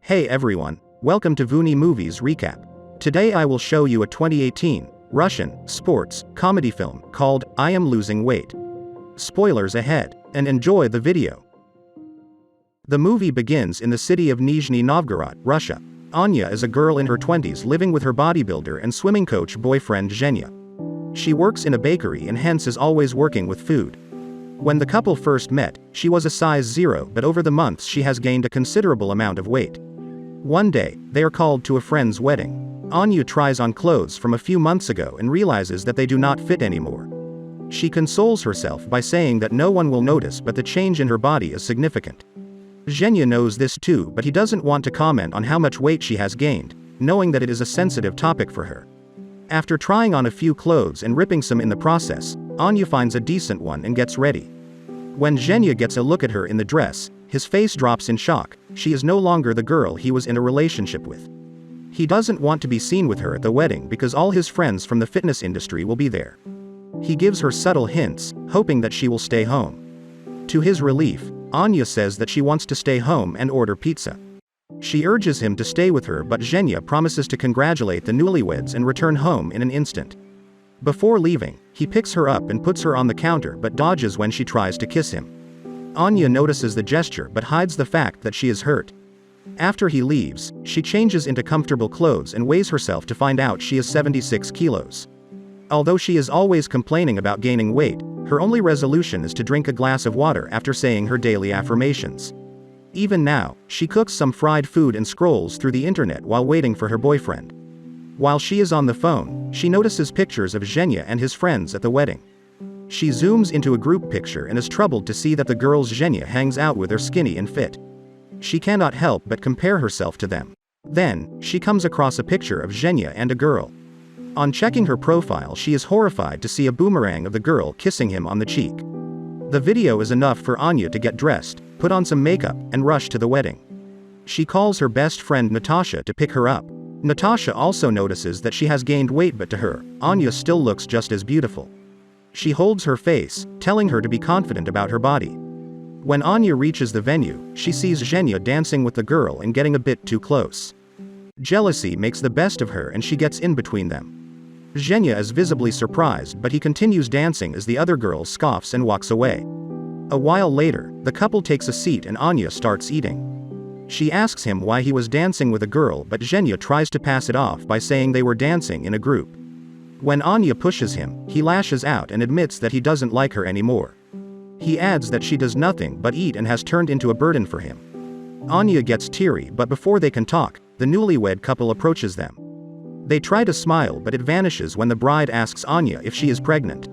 Hey everyone, welcome to Vony Movies Recap. Today I will show you a 2018 Russian sports comedy film called I Am Losing Weight. Spoilers ahead, and enjoy the video. The movie begins in the city of Nizhny Novgorod, Russia. Anya is a girl in her 20s living with her bodybuilder and swimming coach boyfriend Zhenya. She works in a bakery and hence is always working with food. When the couple first met, she was a size 0, but over the months she has gained a considerable amount of weight. One day, they are called to a friend's wedding. Anya tries on clothes from a few months ago and realizes that they do not fit anymore. She consoles herself by saying that no one will notice, but the change in her body is significant. Zhenya knows this too, but he doesn't want to comment on how much weight she has gained, knowing that it is a sensitive topic for her. After trying on a few clothes and ripping some in the process, Anya finds a decent one and gets ready. When Zhenya gets a look at her in the dress, his face drops in shock. She is no longer the girl he was in a relationship with. He doesn't want to be seen with her at the wedding because all his friends from the fitness industry will be there. He gives her subtle hints, hoping that she will stay home. To his relief, Anya says that she wants to stay home and order pizza. She urges him to stay with her, but Zhenya promises to congratulate the newlyweds and return home in an instant. Before leaving, he picks her up and puts her on the counter but dodges when she tries to kiss him. Anya notices the gesture but hides the fact that she is hurt. After he leaves, she changes into comfortable clothes and weighs herself to find out she is 76 kilos. Although she is always complaining about gaining weight, her only resolution is to drink a glass of water after saying her daily affirmations. Even now, she cooks some fried food and scrolls through the internet while waiting for her boyfriend. While she is on the phone, she notices pictures of Zhenya and his friends at the wedding. She zooms into a group picture and is troubled to see that the girls Zhenya hangs out with are skinny and fit. She cannot help but compare herself to them. Then, she comes across a picture of Zhenya and a girl. On checking her profile, she is horrified to see a boomerang of the girl kissing him on the cheek. The video is enough for Anya to get dressed, put on some makeup, and rush to the wedding. She calls her best friend Natasha to pick her up. Natasha also notices that she has gained weight, but to her, Anya still looks just as beautiful. She holds her face, telling her to be confident about her body. When Anya reaches the venue, she sees Zhenya dancing with the girl and getting a bit too close. Jealousy makes the best of her and she gets in between them. Zhenya is visibly surprised, but he continues dancing as the other girl scoffs and walks away. A while later, the couple takes a seat and Anya starts eating. She asks him why he was dancing with a girl, but Zhenya tries to pass it off by saying they were dancing in a group. When Anya pushes him, he lashes out and admits that he doesn't like her anymore. He adds that she does nothing but eat and has turned into a burden for him. Anya gets teary, but before they can talk, the newlywed couple approaches them. They try to smile, but it vanishes when the bride asks Anya if she is pregnant.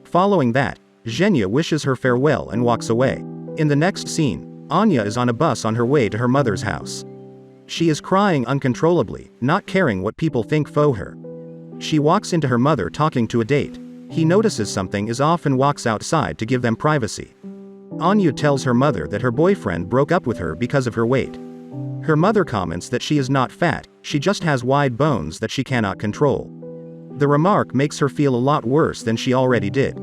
Following that, Zhenya wishes her farewell and walks away. In the next scene, Anya is on a bus on her way to her mother's house. She is crying uncontrollably, not caring what people think of her. She walks into her mother talking to a date. He notices something is off and walks outside to give them privacy. Anya tells her mother that her boyfriend broke up with her because of her weight. Her mother comments that she is not fat, she just has wide bones that she cannot control. The remark makes her feel a lot worse than she already did.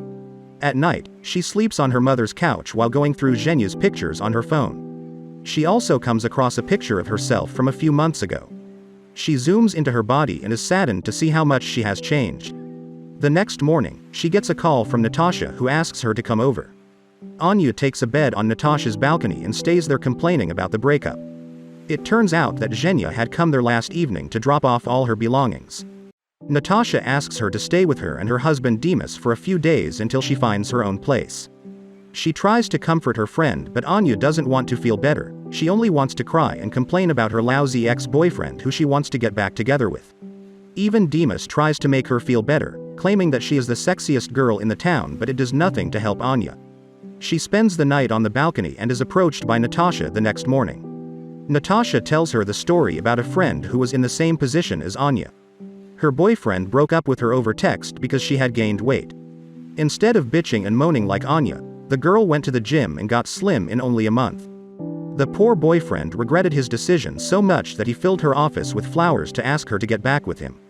At night, she sleeps on her mother's couch while going through Zhenya's pictures on her phone. She also comes across a picture of herself from a few months ago. She zooms into her body and is saddened to see how much she has changed. The next morning, she gets a call from Natasha who asks her to come over. Anya takes a bed on Natasha's balcony and stays there complaining about the breakup. It turns out that Zhenya had come there last evening to drop off all her belongings. Natasha asks her to stay with her and her husband Demas for a few days until she finds her own place. She tries to comfort her friend, but Anya doesn't want to feel better. She only wants to cry and complain about her lousy ex-boyfriend who she wants to get back together with. Even Demas tries to make her feel better, claiming that she is the sexiest girl in the town, but it does nothing to help Anya. She spends the night on the balcony and is approached by Natasha the next morning. Natasha tells her the story about a friend who was in the same position as Anya. Her boyfriend broke up with her over text because she had gained weight. Instead of bitching and moaning like Anya, the girl went to the gym and got slim in only a month. The poor boyfriend regretted his decision so much that he filled her office with flowers to ask her to get back with him.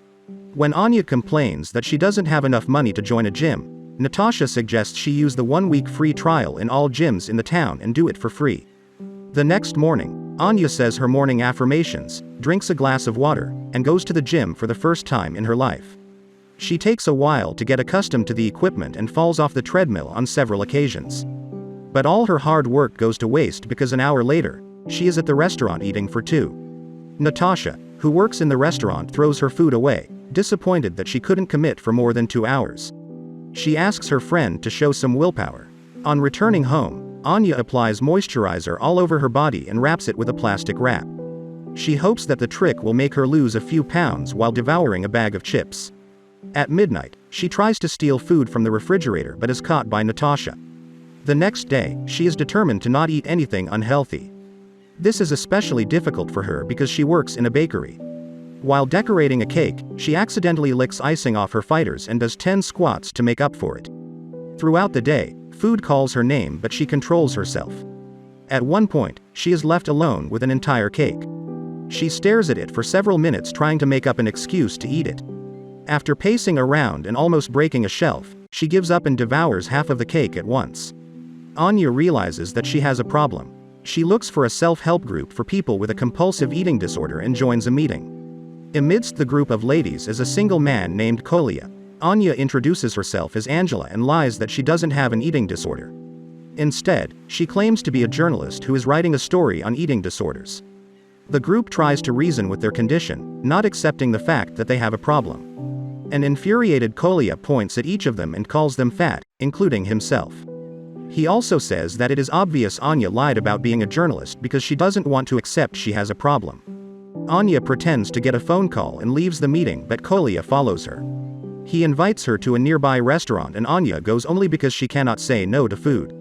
When Anya complains that she doesn't have enough money to join a gym, Natasha suggests she use the 1-week free trial in all gyms in the town and do it for free. The next morning, Anya says her morning affirmations, drinks a glass of water, and goes to the gym for the first time in her life. She takes a while to get accustomed to the equipment and falls off the treadmill on several occasions. But all her hard work goes to waste because an hour later, she is at the restaurant eating for two. Natasha, who works in the restaurant, throws her food away, disappointed that she couldn't commit for more than 2 hours. She asks her friend to show some willpower. On returning home, Anya applies moisturizer all over her body and wraps it with a plastic wrap. She hopes that the trick will make her lose a few pounds while devouring a bag of chips. At midnight, she tries to steal food from the refrigerator but is caught by Natasha. The next day, she is determined to not eat anything unhealthy. This is especially difficult for her because she works in a bakery. While decorating a cake, she accidentally licks icing off her fighters and does 10 squats to make up for it. Throughout the day, food calls her name but she controls herself. At one point, she is left alone with an entire cake. She stares at it for several minutes trying to make up an excuse to eat it. After pacing around and almost breaking a shelf, she gives up and devours half of the cake at once. Anya realizes that she has a problem. She looks for a self-help group for people with a compulsive eating disorder and joins a meeting. Amidst the group of ladies is a single man named Kolya. Anya introduces herself as Angela and lies that she doesn't have an eating disorder. Instead, she claims to be a journalist who is writing a story on eating disorders. The group tries to reason with their condition, not accepting the fact that they have a problem. An infuriated Kolya points at each of them and calls them fat, including himself. He also says that it is obvious Anya lied about being a journalist because she doesn't want to accept she has a problem. Anya pretends to get a phone call and leaves the meeting but Kolya follows her. He invites her to a nearby restaurant and Anya goes only because she cannot say no to food.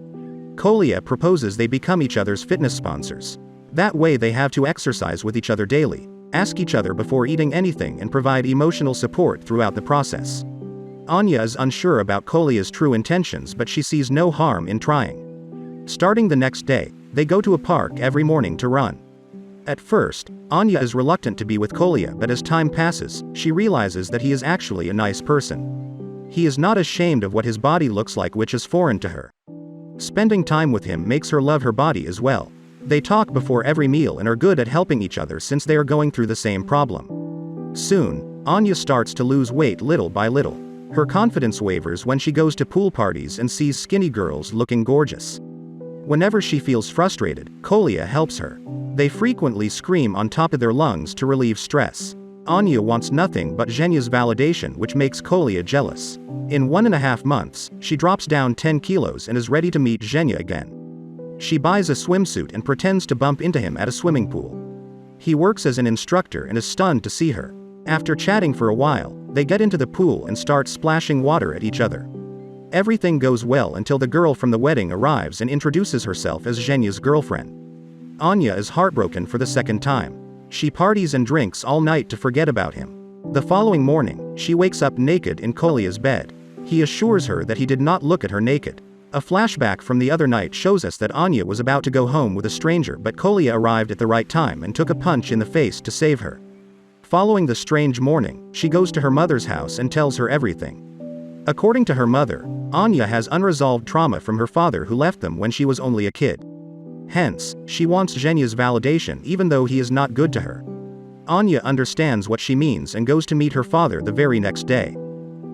Kolya proposes they become each other's fitness sponsors. That way they have to exercise with each other daily, ask each other before eating anything and provide emotional support throughout the process. Anya is unsure about Kolya's true intentions but she sees no harm in trying. Starting the next day, they go to a park every morning to run. At first, Anya is reluctant to be with Kolya but as time passes, she realizes that he is actually a nice person. He is not ashamed of what his body looks like, which is foreign to her. Spending time with him makes her love her body as well. They talk before every meal and are good at helping each other since they are going through the same problem. Soon, Anya starts to lose weight little by little. Her confidence wavers when she goes to pool parties and sees skinny girls looking gorgeous. Whenever she feels frustrated, Kolya helps her. They frequently scream on top of their lungs to relieve stress. Anya wants nothing but Zhenya's validation, which makes Kolya jealous. In 1.5 months, she drops down 10 kilos and is ready to meet Zhenya again. She buys a swimsuit and pretends to bump into him at a swimming pool. He works as an instructor and is stunned to see her. After chatting for a while, they get into the pool and start splashing water at each other. Everything goes well until the girl from the wedding arrives and introduces herself as Zhenya's girlfriend. Anya is heartbroken for the second time. She parties and drinks all night to forget about him. The following morning, she wakes up naked in Kolya's bed. He assures her that he did not look at her naked. A flashback from the other night shows us that Anya was about to go home with a stranger but Kolya arrived at the right time and took a punch in the face to save her. Following the strange morning, she goes to her mother's house and tells her everything. According to her mother, Anya has unresolved trauma from her father who left them when she was only a kid. Hence, she wants Zhenya's validation even though he is not good to her. Anya understands what she means and goes to meet her father the very next day.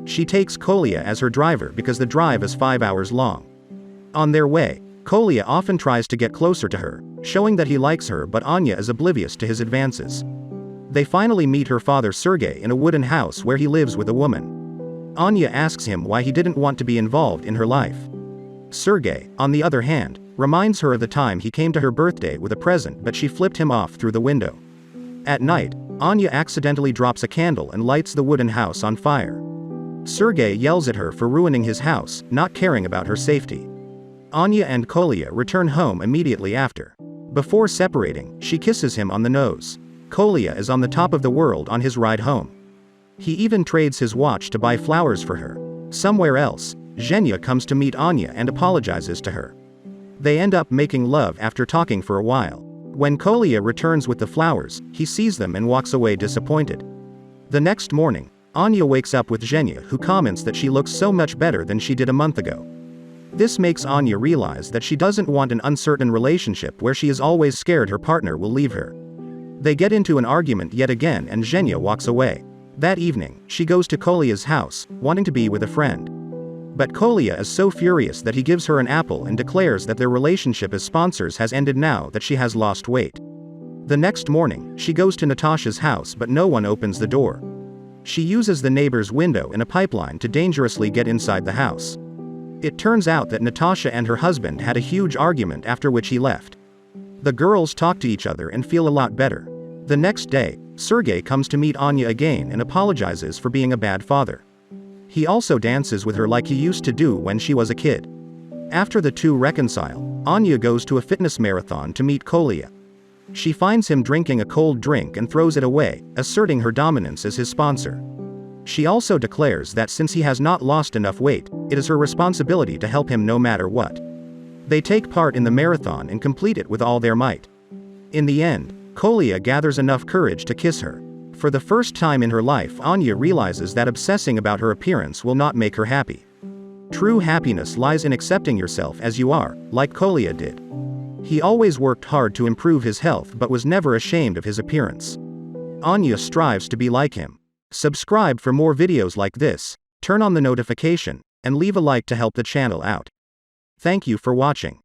She takes Kolya as her driver because the drive is 5 hours long. On their way, Kolya often tries to get closer to her, showing that he likes her but Anya is oblivious to his advances. They finally meet her father Sergei in a wooden house where he lives with a woman. Anya asks him why he didn't want to be involved in her life. Sergei, on the other hand, reminds her of the time he came to her birthday with a present but she flipped him off through the window. At night, Anya accidentally drops a candle and lights the wooden house on fire. Sergei yells at her for ruining his house, not caring about her safety. Anya and Kolya return home immediately after. Before separating, she kisses him on the nose. Kolya is on the top of the world on his ride home. He even trades his watch to buy flowers for her. Somewhere else, Zhenya comes to meet Anya and apologizes to her. They end up making love after talking for a while. When Kolya returns with the flowers, he sees them and walks away disappointed. The next morning, Anya wakes up with Zhenya who comments that she looks so much better than she did a month ago. This makes Anya realize that she doesn't want an uncertain relationship where she is always scared her partner will leave her. They get into an argument yet again and Zhenya walks away. That evening, she goes to Kolya's house, wanting to be with a friend. But Kolya is so furious that he gives her an apple and declares that their relationship as sponsors has ended now that she has lost weight. The next morning, she goes to Natasha's house but no one opens the door. She uses the neighbor's window and a pipeline to dangerously get inside the house. It turns out that Natasha and her husband had a huge argument after which he left. The girls talk to each other and feel a lot better. The next day, Sergei comes to meet Anya again and apologizes for being a bad father. He also dances with her like he used to do when she was a kid. After the two reconcile, Anya goes to a fitness marathon to meet Kolya. She finds him drinking a cold drink and throws it away, asserting her dominance as his sponsor. She also declares that since he has not lost enough weight, it is her responsibility to help him no matter what. They take part in the marathon and complete it with all their might. In the end, Kolya gathers enough courage to kiss her. For the first time in her life, Anya realizes that obsessing about her appearance will not make her happy. True happiness lies in accepting yourself as you are, like Kolya did. He always worked hard to improve his health but was never ashamed of his appearance. Anya strives to be like him. Subscribe for more videos like this, turn on the notification, and leave a like to help the channel out. Thank you for watching.